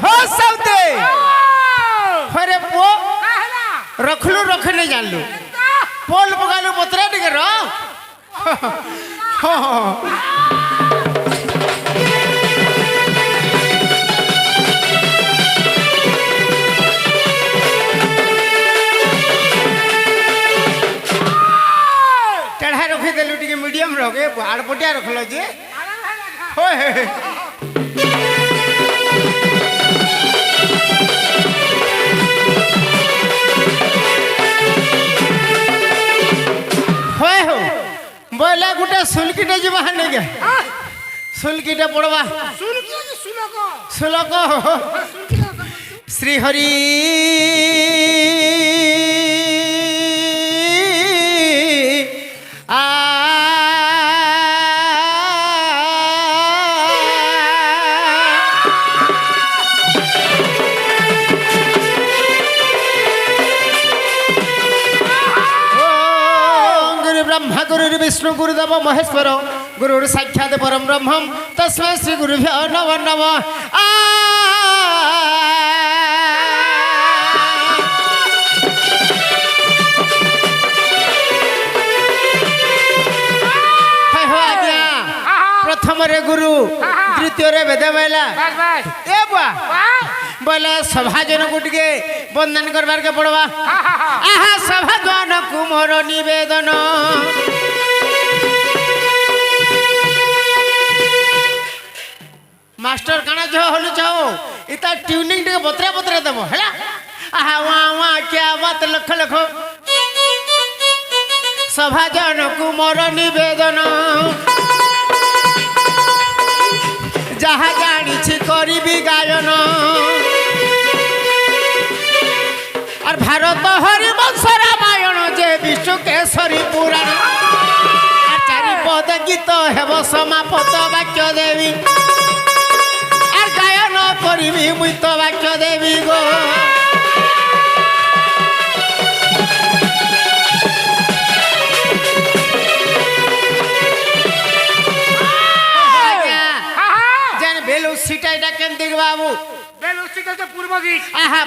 हो सबदे अरे पो रखलू रखने जानलू पोल पकालू पतरा टिके रो चढ़ा रखी देलू टिके मीडियम रखे आड़पटिया रखल जे बोले गुटे सुलकीटे जीवा नहीं गे सुलकीटे पड़वा सुलक श्रीहरि गुरु विष्णु गुरुदेव महेश्वर गुरु साक्षात परम ब्रह्म तस्मै श्री गुरुभ्यो नमो नमः प्रथम रे गुरु द्वितीय रे वेद बैला ए बुआ बोले सभा जन को टिके वंदन करबार के पड़वा आहा सभा जन को मोर निवेदन मास्टर काना जो होलु चाहो इता ट्यूनिंग टिके बतरा बतरा देबो हैला आहा वा वा क्या बात लख लख सभा जन को मोर निवेदन जहा जानी करी गायन और भारत हरिवंश रामायण जे विश्व केसरी पुराण चारिपद गीत हेब समापत वाक्य देवी और गायन करी मुई तो वाक्य देवी गो बाबू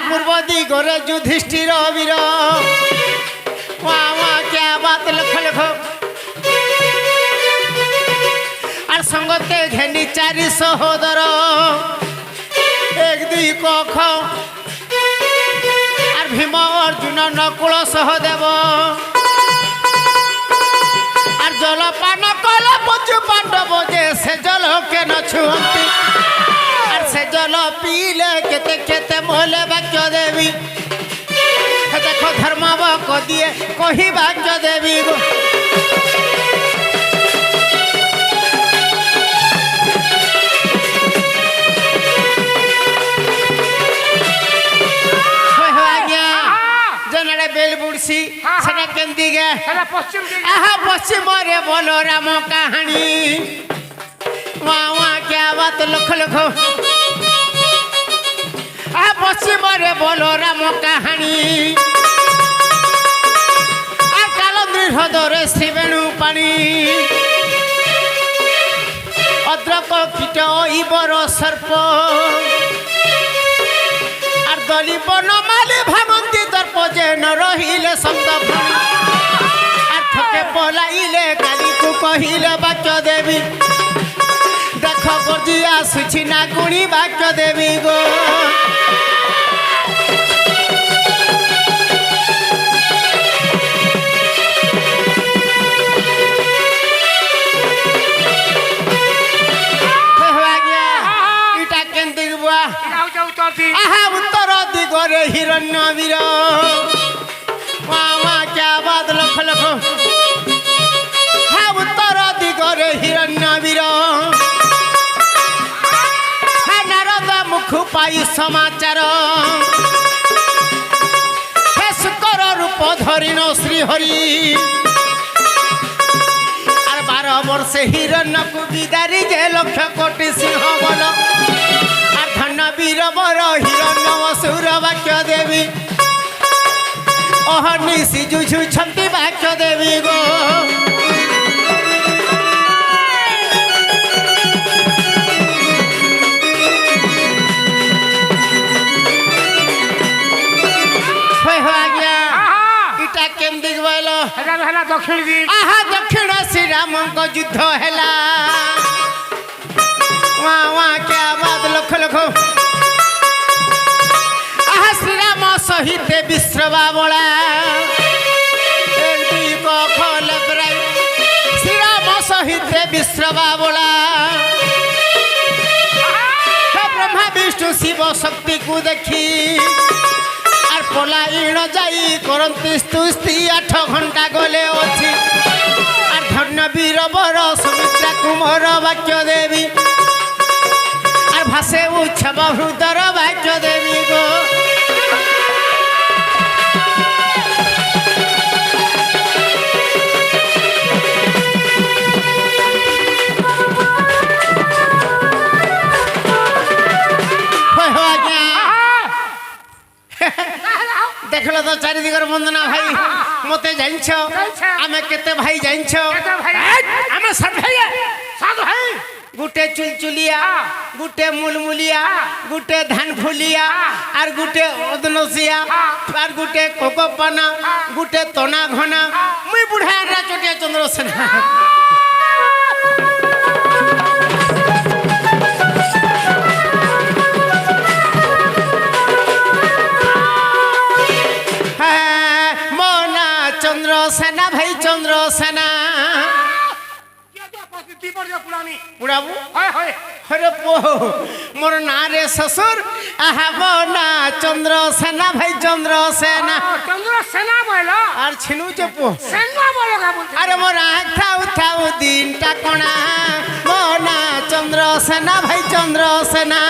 पूर्व दिग रे युधिष्ठिर वीर क्या बात लख लख और संगते घेनी 4 सहोदर एक दुई कख और भीम अर्जुन नकुल सहदेव और जलपान कल पचु पांडव जे से जल के न छुअंती से जल पीले केते केते मोले वाक्य देवी देखो धर्म को दिए कही वाक्य देवी गो जनड़े बेल बुड़सी सने केंदी गे आहा पश्चिम रे बोलो राम कहानी वाह क्या बात लख लख पश्चिम रे बोलो राम कहानी कालंद्री हृदय श्रीवेणु पानी अद्रक कीट इबर सर्प और दली बनमाली भांगती दर्प जे न रहिले शब्द आठके पलाइले काली को कहिले वाक्य देवी देख गर्जी आसुछि ना गुणी वाक्य देवी गो आहा उत्तर दिगरे हिरण्य वीर क्या बात लख लख हा उत्तर दिगरे हिरण्य वीर नारद मुख पाई समाचार हे शुकर रूप धरिण श्रीहरि और 12 वर्ष हिरण्य को विदारी जे लक्ष कोटि सिंह बल धन वीर बर हिरण्य सुर वाक्य देवी अहनि सिजुझु छंती वाक्य देवी गो ହେଲା ଦକ୍ଷିଣ ଦିଗ ଆହା ଦକ୍ଷିଣ ଶ୍ରୀରାମଙ୍କ ଯୁଦ୍ଧ ହେଲା ওয়া ওয়া কে আবাদ লক্ষ লক্ষ আহা শ্রীরাম সহিতে বিশ্রবা বলা শ্রীরাম সহিতে বিশ্রবা বলা ব্রহ্মা বিষ্ণু শিব শক্তি কু দেখি আর পলাইণ যাই করন্তি স্তুস্তি 8 ঘন্টা গলে অছি আর ধন্য বীর বর সুমিত্রা কুমার বাক্য দেবী আর ভাসে উৎসব হৃদর বাক্য দেবী গো দেখল তো চারিদিকের বন্দনা ভাই মতে জানছ আমি কেতে ভাই জানছ ଆମେ ସାତ ଭାଇ ସାତ ଭାଇ গুটে চুলচুলিয়া গুটে মুলমুলিয়া গুটে ধান ফুলিয়া আর গুটে অদনসিয়া আর গুটে কোকপানা গুটে তনা ঘনা মুই বুড়া চটিয়া চন্দ্রসেনা চন্দ্রসেনা ভাই চন্দ্রসেনা পুরাবু হরে পো মোর না রে শ্বশুর আহা মো না চন্দ্রসেনা ভাই চন্দ্রসেনা চন্দ্রসেনা বল আর ছিনু যে পো সেনা বল আরে মোর থাউ থাউ দিনটা কোনা মো না চন্দ্রসেনা ভাই চন্দ্রসেনা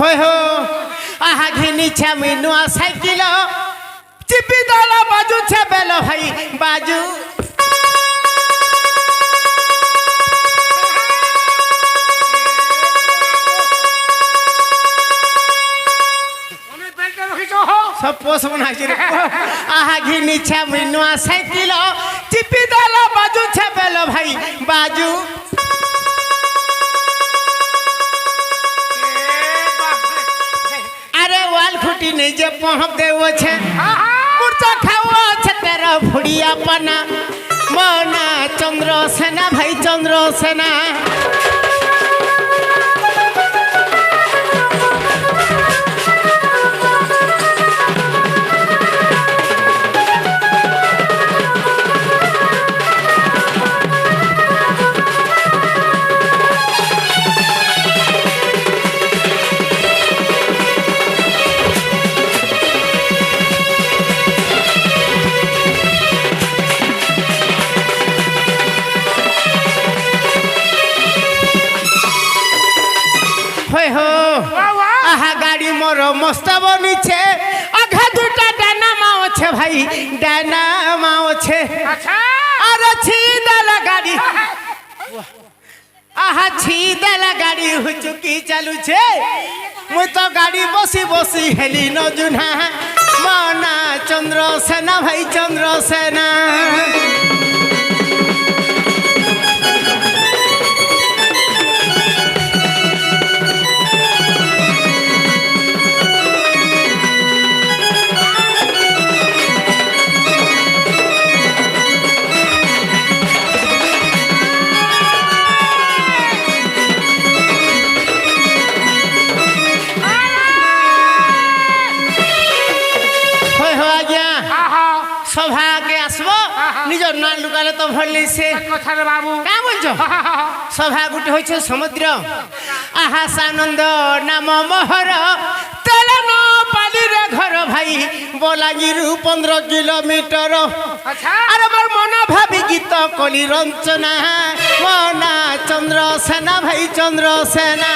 হই হো আহা ঘিনিছে মুই নুয়া সাইকেল চিপি দলা বাজুছে বেল ভাই বাজু সব পোষ বনাইছি রে আহা ঘিনিছে মুই নুয়া সাইকেল চিপি দলা বাজুছে বেল ভাই বাজু ওয়াল খুঁটি নেই যে পহব দেছে মুরচা খাওয়া আছে তেরা ভুড়িয়া পানা মনা চন্দ্রসেনা ভাই চন্দ্রসেনা আহা গাড়ি মোর মস্ত বনিছে আঘা দুটা ডানামা আছে ভাই ডানামা আছে আর ছিদালা গাড়ি আহা ছিদালা গাড়ি হুচুকি চালুছে মুই তো গাড়ি বসি বসি হেলি নজুনা মনা চন্দ্রসেনা ভাই চন্দ্রসেনা সভাকে আসব নিজের না লুকালে তো ভরলি সে কথা রে বাবু কা বলছ সভা গুটি হইছে সমুদ্র আহা সানন্দ নাম মোহর তেলেন পালি রে ঘর ভাই বলাঙ্গিরু 15 কিলোমিটার আর আমার মন ভাবি গীত কলি রঞ্চনা মনা চন্দ্রসেনা ভাই চন্দ্রসেনা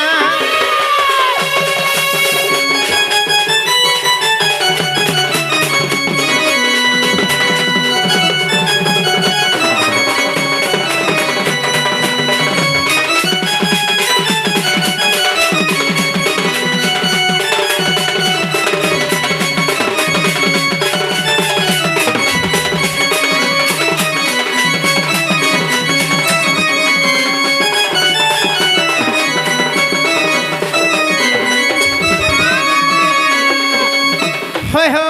হয় হো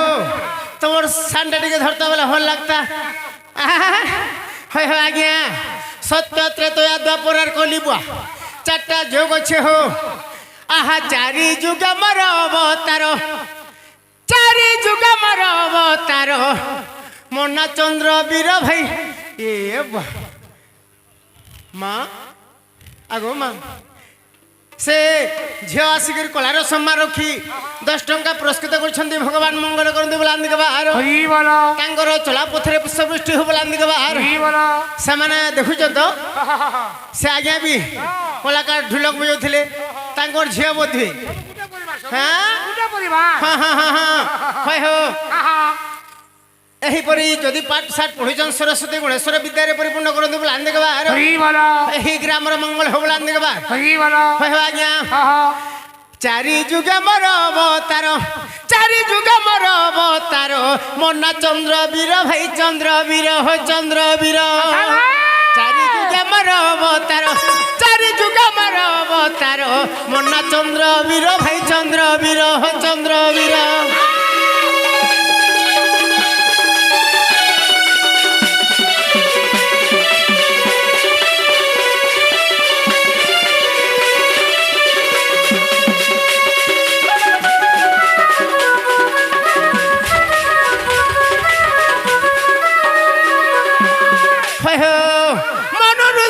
তোমার সানটা টিকে ধরতে বলে ভাল লাগতা হয় হো আজ্ঞা সত্য ত্রেতয়া দ্বাপরার কলিবুয়া চারটা যোগ আছে হো আহা চারি যুগ আমার অবতার চারি যুগ আমার অবতার মন্না চন্দ্র বীর ভাই এ মা আগো মা সে ঝিও আসিকি কলার সম্মান রক্ষি 10 টঙ্কা পুরস্কৃত করছেন ভগবান মঙ্গল করতে বলে আন্দিকে বাহার তাঙ্কর চলা পথরে পুষ্পবৃষ্টি হব বলে আন্দিকে বাহার সেমানে দেখুছ তো সে আজ্ঞা বি কলাকার ঢোলক বজাউଥିଲେ তাঙ্কর ঝিও বোধে হ্যাঁ হ্যাঁ হ্যাঁ হ্যাঁ হ্যাঁ হয় হো ଏହିପରି ଯଦି ପାଠ ସାଠ ପଢ଼ୁଛନ୍ ସରସ୍ୱତୀ ଗୁଣେଶ୍ୱର ବିଦ୍ୟାରେ ପରିପୂର୍ଣ୍ଣ କରନ୍ତୁ ବୋଲି ଆନ୍ଦିକ ବାହାର ଏହି ଗ୍ରାମର ମଙ୍ଗଳ ହବ ବୋଲି ଆନ୍ଦିକ ବାହାର ଆଜ୍ଞା ଚାରି ଯୁଗ ମୋର ଅବତାର ଚାରି ଯୁଗ ମୋର ଅବତାର ମନା ଚନ୍ଦ୍ର ବୀର ଭାଇ ଚନ୍ଦ୍ର ବୀର ହୋ ଚନ୍ଦ୍ର ବୀର ଚାରି ଯୁଗ ମୋର ଅବତାର ଚାରି ଯୁଗ ମୋର ଅବତାର ମନା ଚନ୍ଦ୍ର ବୀର ଭାଇ ଚନ୍ଦ୍ର ବୀର ହୋ ଚନ୍ଦ୍ର ବୀର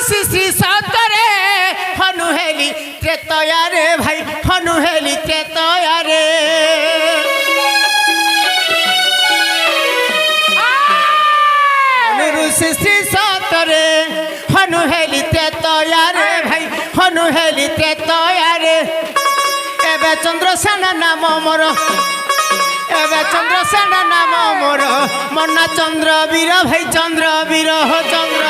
শ্রী সতরে হনুহেলি ত্রেতয়ারে ভাই হনুহেলি ত্রেতয়ারে শ্রী সতরে হনুহেলি ত্রেতয়ারে ভাই হনুহেলি ত্রেতয়ারে এবে চন্দ্রসেনা নাম মোর এবে চন্দ্রসেনা নাম মোর মন্না চন্দ্র বীর ভাই চন্দ্র বীর হো চন্দ্র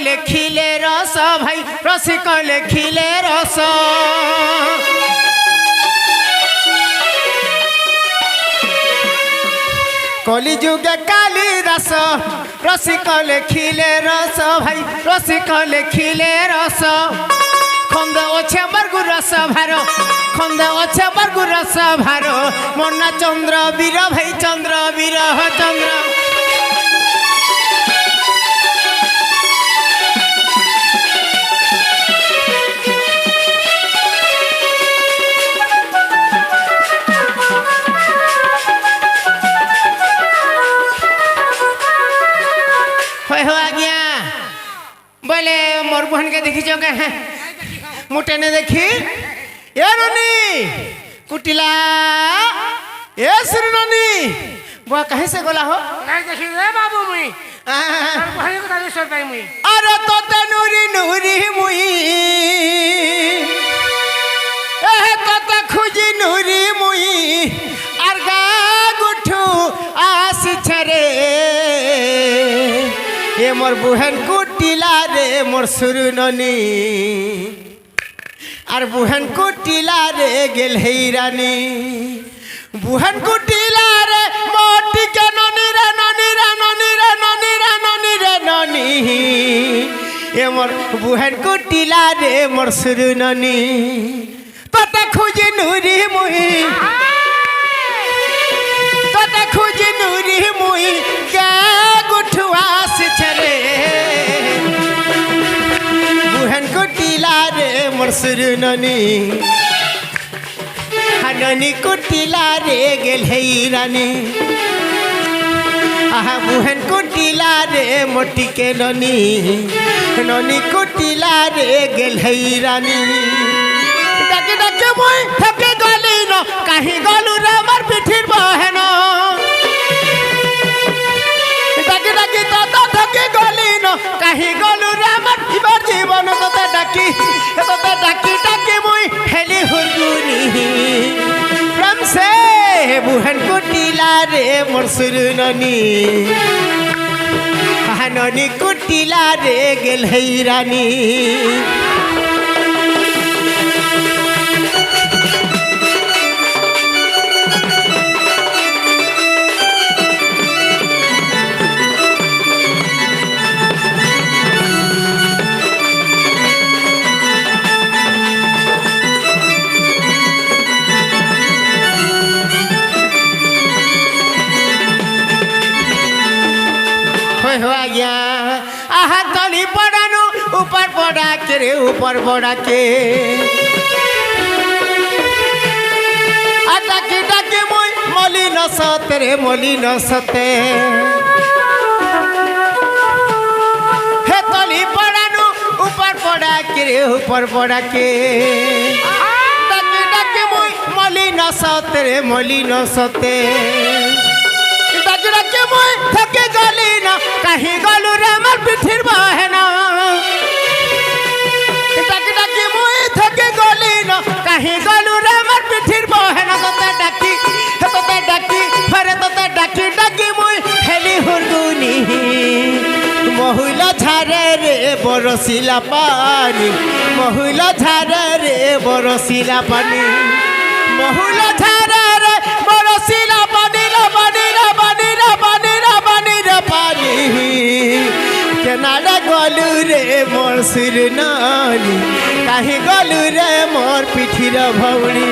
লেখিলে রস ভাই রসিক লেখিলে রস কলিযুগে কালিদাস রসিক লেখিলে রস ভাই রসিক লেখিলে রস খন্দ অছে বর্গু রস ভার খন্দ অছে বর্গু রস ভার মন্না চন্দ্র বীর ভাই চন্দ্র বীর চন্দ্র বলে মোর বহনকে দেখিছ মুটে নে দেখি এ রনি কুটিলা এ শ্রী রনি বুয়া কাহে সে গলা হো নাই দেখি রে বাবু মুই বহন কথা সর পাই মুই আরে তোতে নুরি নুরি মুই এ তোতে খুঁজি নুরি মুই আর গা গুঠু আসিছে রে এ মোর বুহেন কুটিলা রে মোর সুরননি আর বুহেন কুটিলা রে গেল হেইরানি বুহেন কুটিলা রে মোটিকে ননি রে ননি রে ননি রে ননি রে ননি রে ননি এ মোর বুহেন কুটিলা রে মোর সুরননি তোতে খুঁজি নুরি মুই তোতে খুঁজি নুরি মুই গা গুঠু আসছে রে বুহেন কুটিলা রে মোর সুরননি হাননি কুটিলা রে গেল হেইরানি আহা বুহেন কুটিলা রে মোটিকে ননি ননি কুটিলা রে গেল হেইরানি ডাকে ডাকে মই থেকে গলি ন কাহি গলু রে আমার পিঠির বহেন ডাকে ডাকি দাদা থেকে গলি ন কাহি গলু রে আমার জীবন তোতে ডাকি ডাকি মই হেলি হুরগুনি প্রেম সে বুহেন কুটিলা রে মোর সুরননি ধাননি কুটিলা রে গেল রানী हो गया आहा तली पड़ानो ऊपर पड़ा के रे ऊपर पड़ा के डाके डाके मोई मली न सते रे मली न सते हे तली पड़ानो ऊपर पड़ा के रे ऊपर पड़ा के डाके डाके मोई मली न सते रे मली न सते ডাকে মই থেকে গলি না কাহি গলু রে আমার পিঠির বাহেনা ডাকে ডাকে মই থেকে গলি না কাহি গলু রে আমার পিঠির বাহেনা তোতে ডাকি ফেরে তোতে ডাকি ডাকি মই হেলি হুরগুনি মহুলা ঝারে রে বরসিলা পানি মহুলা ঝারে রে বরসিলা পানি মহুলা ঝারে রে বরসিলা পানি কেনাডা গলু রে মোর শির নানি কাহি গলু রে মোর পিঠির ভৌড়ি